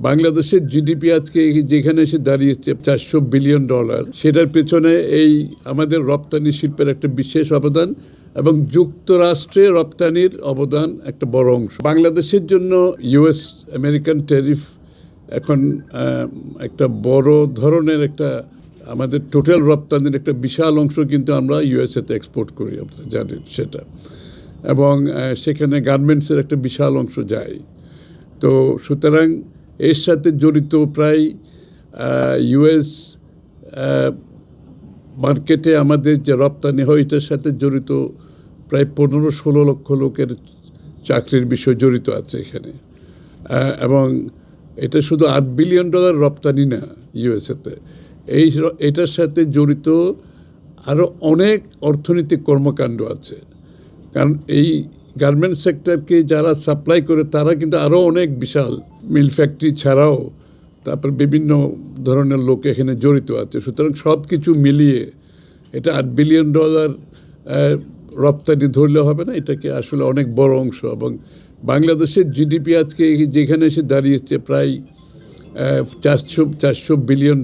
বাংলাদেশের জিডিপি আজকে যেখানে এসে দাঁড়িয়েছে $400 বিলিয়ন, সেটার পেছনে এই আমাদের রপ্তানি শিল্পের একটা বিশেষ অবদান এবং যুক্তরাষ্ট্রে রপ্তানির অবদান একটা বড় অংশ। বাংলাদেশের জন্য ইউএস আমেরিকান ট্যারিফ এখন একটা বড় ধরনের একটা আমাদের টোটাল রপ্তানির একটা বিশাল অংশ কিন্তু আমরা ইউএসএতে এক্সপোর্ট করি, আপনারা জানেন সেটা, এবং সেখানে গার্মেন্টসের একটা বিশাল অংশ যায়। তো সুতরাং এর সাথে জড়িত প্রায় ইউএস মার্কেটে আমাদের যে রপ্তানি হয় এটার সাথে জড়িত প্রায় 15-16 লক্ষ লোকের চাকরির বিষয় জড়িত আছে এখানে, এবং এটা শুধু $8 বিলিয়ন রপ্তানি না ইউএসএতে, এটার সাথে জড়িত আরও অনেক অর্থনৈতিক কর্মকাণ্ড আছে। কারণ এই গার্মেন্টস সেক্টরকে যারা সাপ্লাই করে তারা কিন্তু আরও অনেক বিশাল মিল ফ্যাক্টরি ছাড়াও তারপর বিভিন্ন ধরনের লোক এখানে জড়িত আছে। সুতরাং সব কিছু মিলিয়ে এটা $8 বিলিয়ন রপ্তানি ধরলে হবে না, এটাকে আসলে অনেক বড় অংশ। এবং বাংলাদেশের জিডিপি আজকে যেখানে এসে দাঁড়িয়েছে প্রায় $400 বিলিয়ন,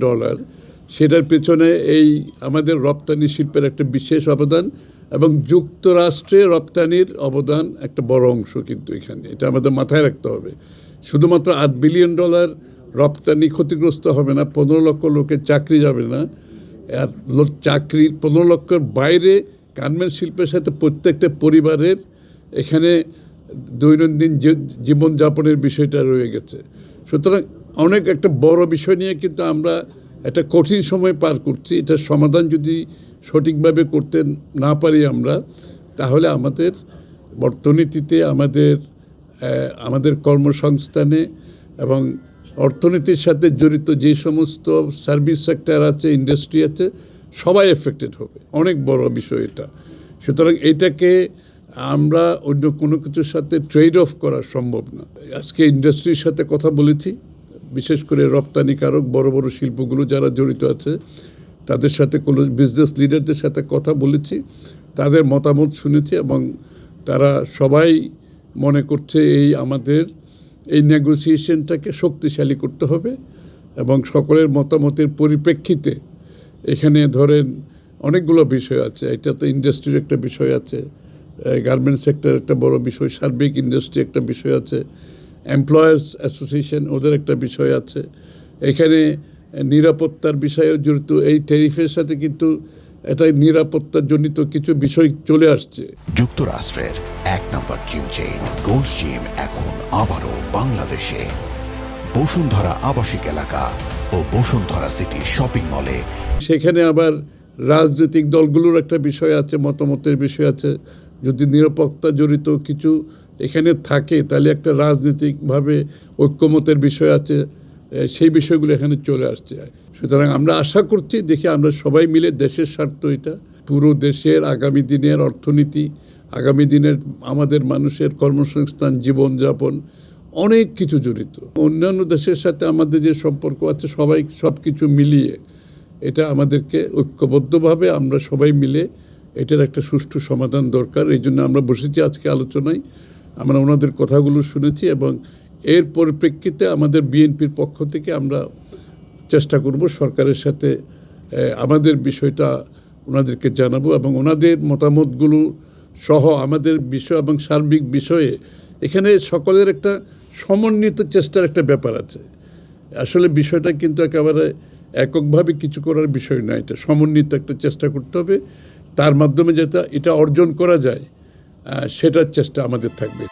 সেটার পেছনে এই আমাদের রপ্তানি শিল্পের একটা বিশেষ অবদান এবং যুক্তরাষ্ট্রে রপ্তানির অবদান একটা বড় অংশ কিন্তু এখানে, এটা আমাদের মাথায় রাখতে হবে। শুধুমাত্র $8 বিলিয়ন রপ্তানি ক্ষতিগ্রস্ত হবে না, 15 লক্ষ লোকের চাকরি যাবে না, আর চাকরি 15 লক্ষের বাইরে গার্মেন্টস শিল্পের সাথে প্রত্যেকটা পরিবারের এখানে দৈনন্দিন জীবনযাপনের বিষয়টা রয়ে গেছে। সুতরাং অনেক একটা বড় বিষয় নিয়ে কিন্তু আমরা একটা কঠিন সময় পার করছি। এটার সমাধান যদি সঠিকভাবে করতে না পারি আমরা, তাহলে আমাদের অর্থনীতিতে আমাদের কর্মসংস্থানে এবং অর্থনীতির সাথে জড়িত যে সমস্ত সার্ভিস সেক্টর আছে, ইন্ডাস্ট্রি আছে, সবাই এফেক্টেড হবে। অনেক বড় বিষয় এটা। সুতরাং এইটাকে আমরা অন্য কোনো কিছুর সাথে ট্রেড অফ করা সম্ভব না। আজকে ইন্ডাস্ট্রির সাথে কথা বলেছি, বিশেষ করে রপ্তানিকারক বড় বড় শিল্পগুলো যারা জড়িত আছে তাদের সাথে কোনো বিজনেস লিডারদের সাথে কথা বলেছি, তাদের মতামত শুনেছি এবং তারা সবাই মনে করছে আমাদের এই নেগোসিয়েশনটাকে শক্তিশালী করতে হবে এবং সকলের মতামতের পরিপ্রেক্ষিতে এখানে ধরেন অনেকগুলো বিষয় আছে। এটা তো ইন্ডাস্ট্রির একটা বিষয় আছে, গার্মেন্টস সেক্টর একটা বড় বিষয়, সার্বিক ইন্ডাস্ট্রি একটা বিষয় আছে, এমপ্লয়ার্স অ্যাসোসিয়েশন ওদের একটা বিষয় আছে, এখানে নিরাপত্তার বিষয়েও জড়িত। এই ট্যারিফের সাথে কিন্তু এটা নিরাপত্তাজনিত কিছু বিষয় চলে আসছে। যুক্তরাষ্ট্রের 1 নম্বর জিম চেইন গোল্ড জিম এখন আবারও বাংলাদেশে বসুন্ধরা আবাসিক এলাকা ও বসুন্ধরা সিটি শপিং মলে। সেখানে আবার রাজনৈতিক দলগুলোর একটা বিষয় আছে, মতামতের বিষয় আছে। যদি নিরাপত্তা জড়িত কিছু এখানে থাকে তাহলে একটা রাজনৈতিকভাবে ঐক্যমতের বিষয় আছে, সেই বিষয়গুলো এখানে চলে আসছে। সুতরাং আমরা আশা করছি, দেখি আমরা সবাই মিলে, দেশের স্বার্থ এটা, পুরো দেশের আগামী দিনের অর্থনীতি, আগামী দিনের আমাদের মানুষের কর্মসংস্থান, জীবনযাপন, অনেক কিছু জড়িত। অন্যান্য দেশের সাথে আমাদের যে সম্পর্ক আছে সবাই সব কিছু মিলিয়ে এটা আমাদেরকে ঐক্যবদ্ধভাবে আমরা সবাই মিলে এটার একটা সুষ্ঠু সমাধান দরকার। এই জন্য আমরা বসেছি আজকে আলোচনায়, আমরা ওনাদের কথাগুলো শুনেছি এবং এর পরিপ্রেক্ষিতে আমাদের বিএনপির পক্ষ থেকে আমরা চেষ্টা করব সরকারের সাথে আমাদের বিষয়টা ওনাদেরকে জানাবো এবং ওনাদের মতামতগুলো সহ আমাদের বিষয় এবং সার্বিক বিষয়ে এখানে সকলের একটা সমন্বিত চেষ্টার একটা ব্যাপার আছে। আসলে বিষয়টা কিন্তু একেবারে এককভাবে কিছু করার বিষয় না, এটা সমন্বিত একটা চেষ্টা করতে হবে, তার মাধ্যমে যেটা এটা অর্জন করা যায় সেটার চেষ্টা আমাদের থাকবে।